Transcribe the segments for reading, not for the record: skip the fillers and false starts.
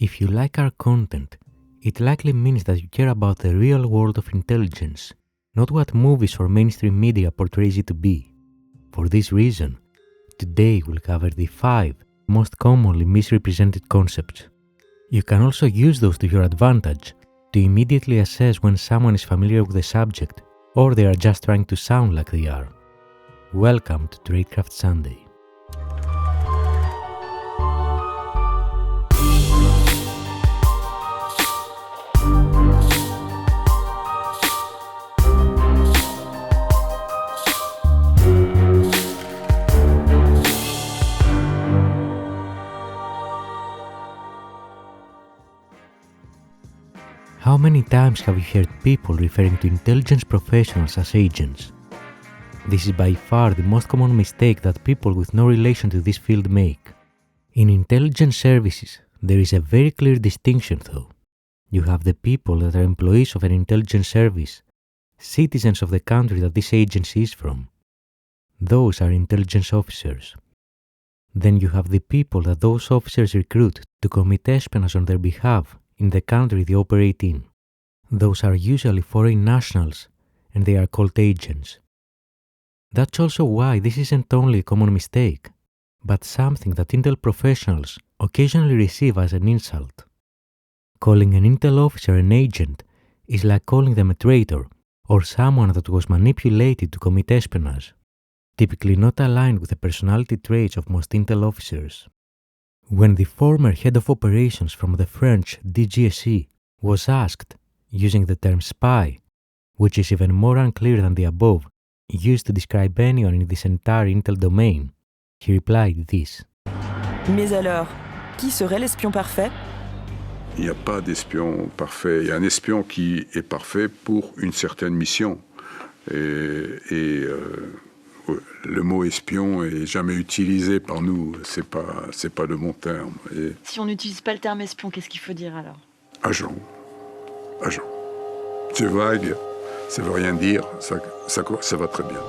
If you like our content, it likely means that you care about the real world of intelligence, not what movies or mainstream media portrays it to be. For this reason, today we'll cover the 5 most commonly misrepresented concepts. You can also use those to your advantage to immediately assess when someone is familiar with the subject or they are just trying to sound like they are. Welcome to Tradecraft Sunday. How many times have you heard people referring to intelligence professionals as agents? This is by far the most common mistake that people with no relation to this field make. In intelligence services, there is a very clear distinction though. You have the people that are employees of an intelligence service, citizens of the country that this agency is from. Those are intelligence officers. Then you have the people that those officers recruit to commit espionage on their behalf in the country they operate in. Those are usually foreign nationals, and they are called agents. That's also why this isn't only a common mistake, but something that intel professionals occasionally receive as an insult. Calling an intel officer an agent is like calling them a traitor or someone that was manipulated to commit espionage, typically not aligned with the personality traits of most intel officers. When the former head of operations from the French DGSE was asked, using the term spy, which is even more unclear than the above, used to describe anyone in this entire intel domain, he replied this. Mais alors, qui serait l'espion parfait? Il n'y a pas d'espion parfait. Il y a un espion qui est parfait pour une certaine mission. Le mot espion est jamais utilisé par nous. C'est pas le bon terme. Si on n'utilise pas le terme espion, qu'est-ce qu'il faut dire alors? Agent. C'est vague, ça veut rien dire, ça va très bien.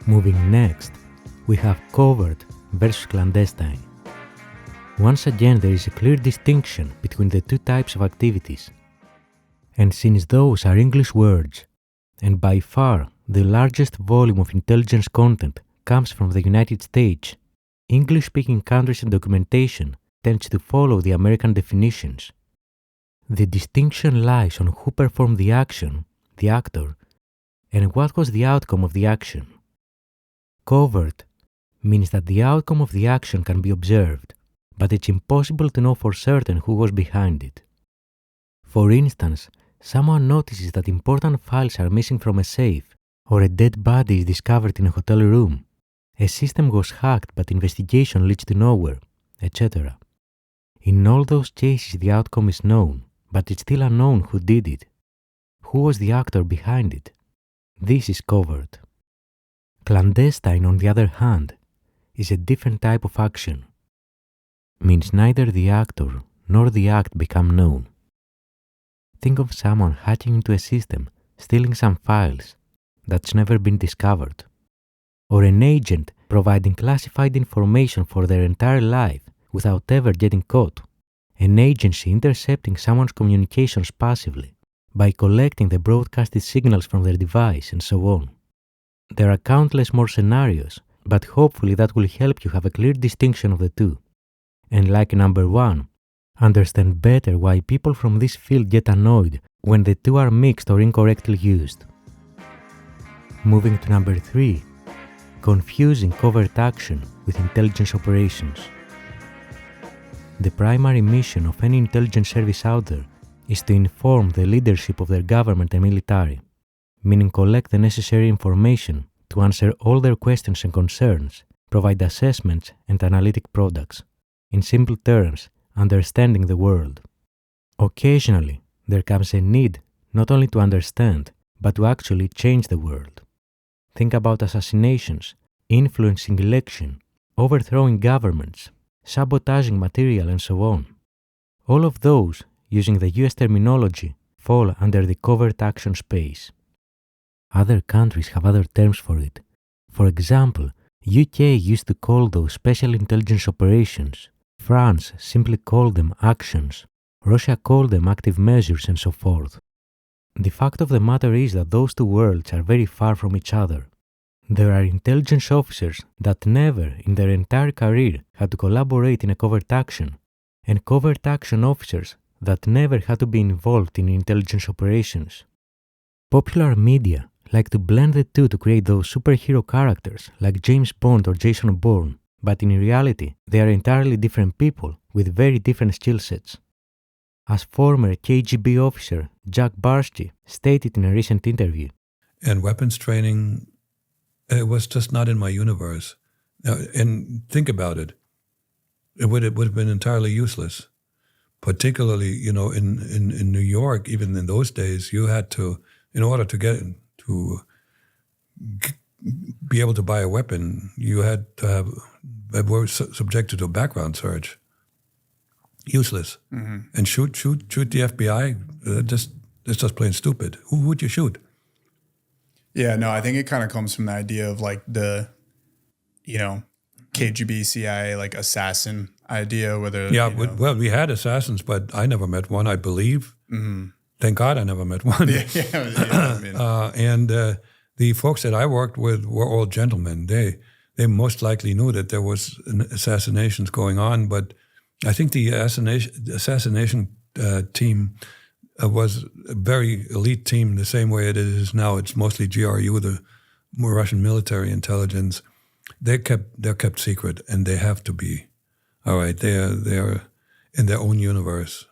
Moving next, we have covert versus clandestine. Once again, there is a clear distinction between the two types of activities. And since those are English words, and by far the largest volume of intelligence content comes from the United States, English-speaking countries and documentation tends to follow the American definitions. The distinction lies on who performed the action, the actor, and what was the outcome of the action. Covert means that the outcome of the action can be observed, but it's impossible to know for certain who was behind it. For instance, someone notices that important files are missing from a safe, or a dead body is discovered in a hotel room, a system was hacked but investigation leads to nowhere, etc. In all those cases the outcome is known, but it's still unknown who did it. Who was the actor behind it? This is covert. Clandestine, on the other hand, is a different type of action. Means neither the actor nor the act become known. Think of someone hacking into a system, stealing some files that's never been discovered. Or an agent providing classified information for their entire life without ever getting caught. An agency intercepting someone's communications passively by collecting the broadcasted signals from their device and so on. There are countless more scenarios, but hopefully that will help you have a clear distinction of the two. And like number 1, understand better why people from this field get annoyed when the two are mixed or incorrectly used. Moving to number 3, confusing covert action with intelligence operations. The primary mission of any intelligence service out there is to inform the leadership of their government and military, meaning collect the necessary information to answer all their questions and concerns, provide assessments and analytic products. In simple terms, understanding the world. Occasionally, there comes a need not only to understand, but to actually change the world. Think about assassinations, influencing election, overthrowing governments, sabotaging material, and so on. All of those, using the US terminology, fall under the covert action space. Other countries have other terms for it. For example, UK used to call those special intelligence operations France simply called them actions, Russia called them active measures, and so forth. The fact of the matter is that those two worlds are very far from each other. There are intelligence officers that never in their entire career had to collaborate in a covert action, and covert action officers that never had to be involved in intelligence operations. Popular media like to blend the two to create those superhero characters like James Bond or Jason Bourne, but in reality they are entirely different people with very different skill sets. As former KGB officer Jack Barsky stated in a recent interview. And weapons training, it was just not in my universe. And think about it. It would have been entirely useless. Particularly, in New York, even in those days, you had to, in order to be able to buy a weapon, you had to were subjected to a background search. Useless. Mm-hmm. And shoot the FBI, it's just plain stupid. Who would you shoot? Yeah, no, I think it kind of comes from the idea of like the, KGB, CIA, like assassin idea, whether... Yeah, well, we had assassins, but I never met one, I believe. Mm-hmm. Thank God I never met one. And the folks that I worked with were all gentlemen. They most likely knew that there was assassinations going on, but I think the assassination team was a very elite team, the same way it is now. It's mostly GRU, the more Russian military intelligence. They're kept secret, and they have to be. All right, they're in their own universe,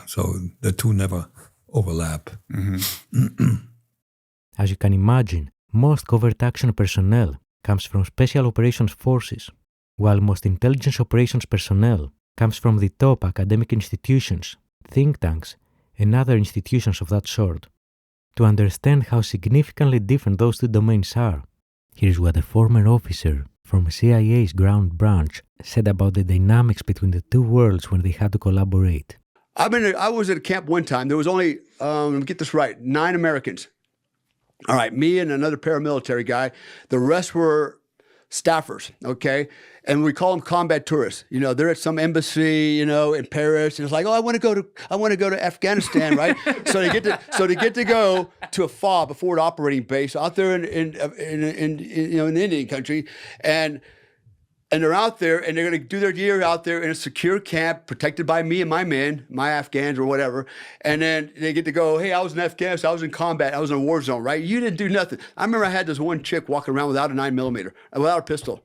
so the two never overlap. Mm-hmm. As you can imagine, most covert action personnel comes from Special Operations Forces, while most intelligence operations personnel comes from the top academic institutions, think tanks, and other institutions of that sort. To understand how significantly different those two domains are, here's what a former officer from CIA's ground branch said about the dynamics between the two worlds when they had to collaborate. I was at a camp one time. There was only, get this right, 9 Americans. All right, me and another paramilitary guy. The rest were staffers, okay? And we call them combat tourists. They're at some embassy, in Paris, and it's like, oh, I want to go to Afghanistan, right? So they get to go to a FOB, a forward operating base, out there in the Indian country, and they're out there, and they're going to do their year out there in a secure camp, protected by me and my men, my Afghans or whatever. And then they get to go, hey, I was in Afghanistan, I was in combat, I was in a war zone, right? You didn't do nothing. I remember I had this one chick walking around without a 9mm, without a pistol.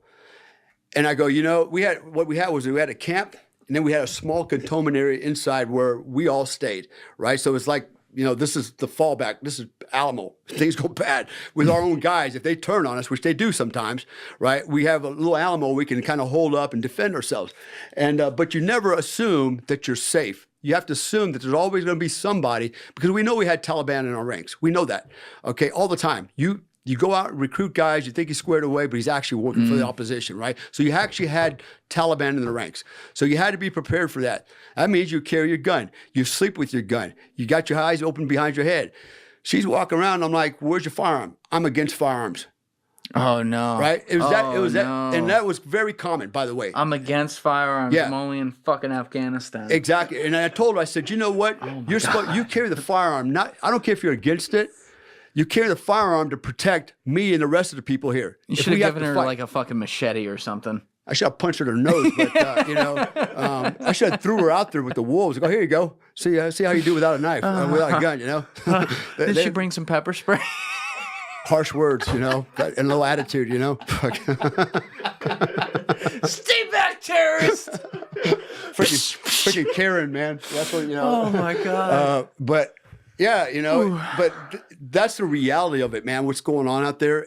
And I go, we had a camp, and then we had a small cantonment area inside where we all stayed, right? So it's like, this is the fallback. This is Alamo. Things go bad with our own guys. If they turn on us, which they do sometimes, right? We have a little Alamo we can kind of hold up and defend ourselves. And but you never assume that you're safe. You have to assume that there's always going to be somebody, because we know we had Taliban in our ranks. We know that, okay, all the time. You go out and recruit guys, you think he's squared away, but he's actually working for the opposition, right? So you actually had Taliban in the ranks. So you had to be prepared for that. That means you carry your gun. You sleep with your gun. You got your eyes open behind your head. She's walking around, I'm like, where's your firearm? I'm against firearms. Oh, no. Right? It was that, and that was very common, by the way. I'm against firearms. Yeah. I'm only in fucking Afghanistan. Exactly. And I told her, I said, you know what? You carry the firearm. I don't care if you're against it. You carry the firearm to protect me and the rest of the people here. You should have given her like a fucking machete or something. I should have punched her in her nose, but I should have threw her out there with the wolves. Go, here you go. See how you do without a knife, without a gun. Did she bring some pepper spray? Harsh words, and a little attitude, Stay back, terrorist! freaking Karen, man. That's what Oh my God. But. Yeah, but that's the reality of it, man, what's going on out there.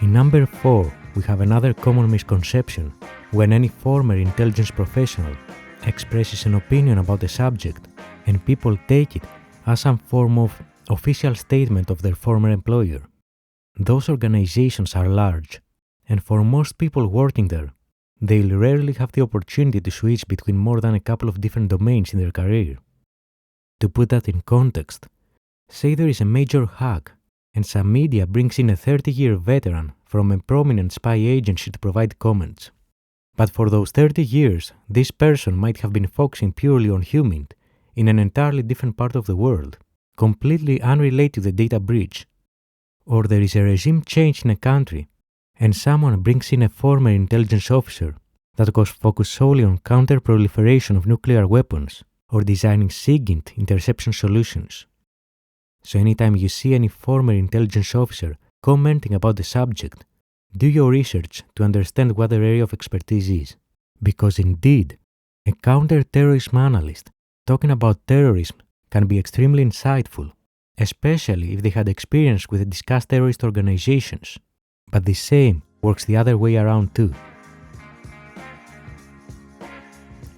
In number 4, we have another common misconception when any former intelligence professional expresses an opinion about a subject and people take it as some form of official statement of their former employer. Those organizations are large, and for most people working there, they'll rarely have the opportunity to switch between more than a couple of different domains in their career. To put that in context, say there is a major hack and some media brings in a 30-year veteran from a prominent spy agency to provide comments. But for those 30 years, this person might have been focusing purely on HUMINT in an entirely different part of the world, completely unrelated to the data breach. Or there is a regime change in a country, and someone brings in a former intelligence officer that was focused solely on counter-proliferation of nuclear weapons or designing SIGINT interception solutions. So anytime you see any former intelligence officer commenting about the subject, do your research to understand what their area of expertise is. Because indeed, a counter-terrorism analyst talking about terrorism can be extremely insightful, especially if they had experience with discussed terrorist organizations. But the same works the other way around too.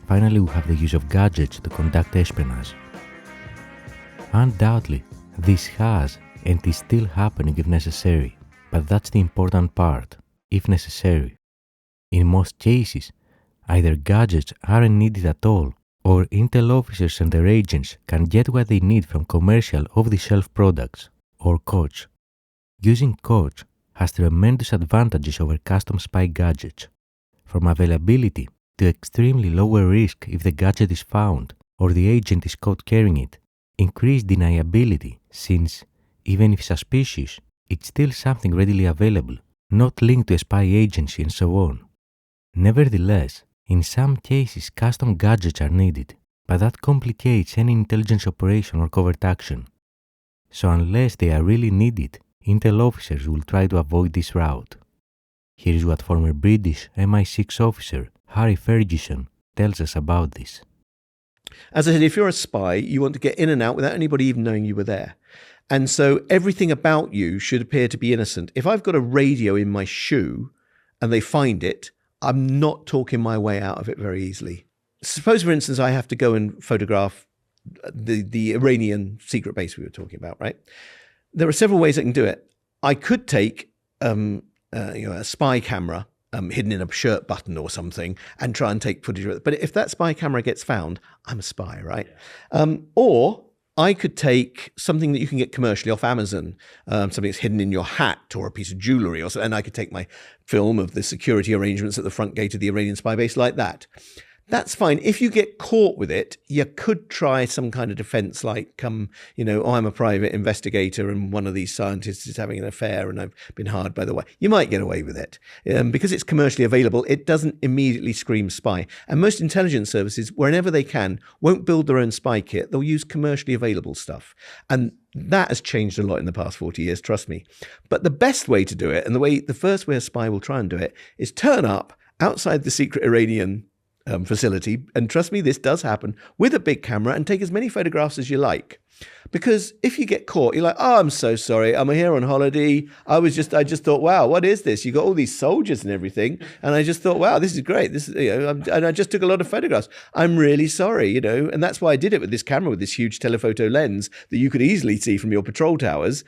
Finally, we have the use of gadgets to conduct espionage. Undoubtedly, this has and is still happening if necessary, but that's the important part, if necessary. In most cases, either gadgets aren't needed at all, or intel officers and their agents can get what they need from commercial off-the-shelf products, or COTS. Using COTS has tremendous advantages over custom spy gadgets, from availability to extremely lower risk if the gadget is found or the agent is caught carrying it, increased deniability since, even if suspicious, it's still something readily available, not linked to a spy agency and so on. Nevertheless, in some cases custom gadgets are needed, but that complicates any intelligence operation or covert action. So unless they are really needed, intel officers will try to avoid this route. Here is what former British MI6 officer Harry Ferguson tells us about this. As I said, if you're a spy, you want to get in and out without anybody even knowing you were there. And so everything about you should appear to be innocent. If I've got a radio in my shoe and they find it, I'm not talking my way out of it very easily. Suppose, for instance, I have to go and photograph the Iranian secret base we were talking about, right? There are several ways I can do it. I could take a spy camera hidden in a shirt button or something and try and take footage of it. But if that spy camera gets found, I'm a spy, right? Yeah. Or I could take something that you can get commercially off Amazon, something that's hidden in your hat or a piece of jewelry, or so, and I could take my film of the security arrangements at the front gate of the Iranian spy base like that. That's fine. If you get caught with it, you could try some kind of defense like, I'm a private investigator and one of these scientists is having an affair and I've been hired by the way. You might get away with it. Because it's commercially available, it doesn't immediately scream spy. And most intelligence services, whenever they can, won't build their own spy kit. They'll use commercially available stuff. And that has changed a lot in the past 40 years, trust me. But the best way to do it, and the first way a spy will try and do it, is turn up outside the secret Iranian facility, and trust me, this does happen, with a big camera and take as many photographs as you like. Because if you get caught, you're like, oh, I'm so sorry, I'm here on holiday. I just thought, wow, what is this? You got all these soldiers and everything, and I just thought, wow, this is great. This is, and I just took a lot of photographs. I'm really sorry, and that's why I did it with this camera, with this huge telephoto lens that you could easily see from your patrol towers.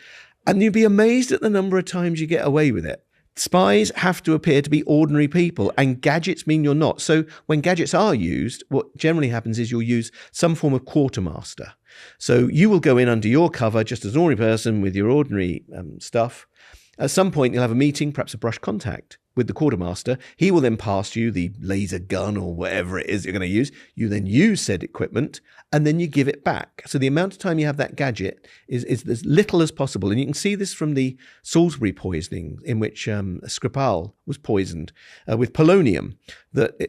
And you'd be amazed at the number of times you get away with it. Spies have to appear to be ordinary people, and gadgets mean you're not. So when gadgets are used, what generally happens is you'll use some form of quartermaster. So you will go in under your cover just as an ordinary person with your ordinary stuff. At some point, you'll have a meeting, perhaps a brush contact with the quartermaster. He will then pass you the laser gun or whatever it is you're going to use. You then use said equipment, and then you give it back. So the amount of time you have that gadget is as little as possible. And you can see this from the Salisbury poisoning, in which Skripal was poisoned with polonium.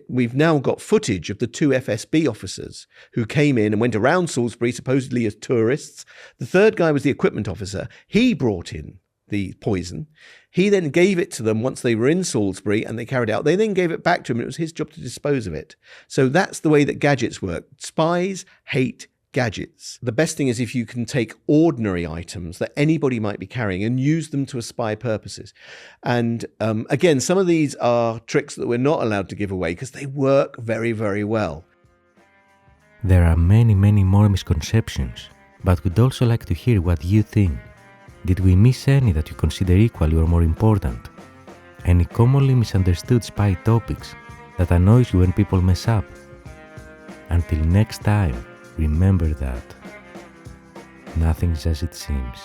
We've now got footage of the two FSB officers who came in and went around Salisbury, supposedly as tourists. The third guy was the equipment officer. He brought in the poison. He then gave it to them once they were in Salisbury and they carried it out. They then gave it back to him and it was his job to dispose of it. So that's the way that gadgets work. Spies hate gadgets. The best thing is if you can take ordinary items that anybody might be carrying and use them to spy purposes. And again, some of these are tricks that we're not allowed to give away because they work very, very well. There are many, many more misconceptions, but we'd also like to hear what you think. Did we miss any that you consider equally or more important? Any commonly misunderstood spy topics that annoys you when people mess up? Until next time, remember that nothing's as it seems.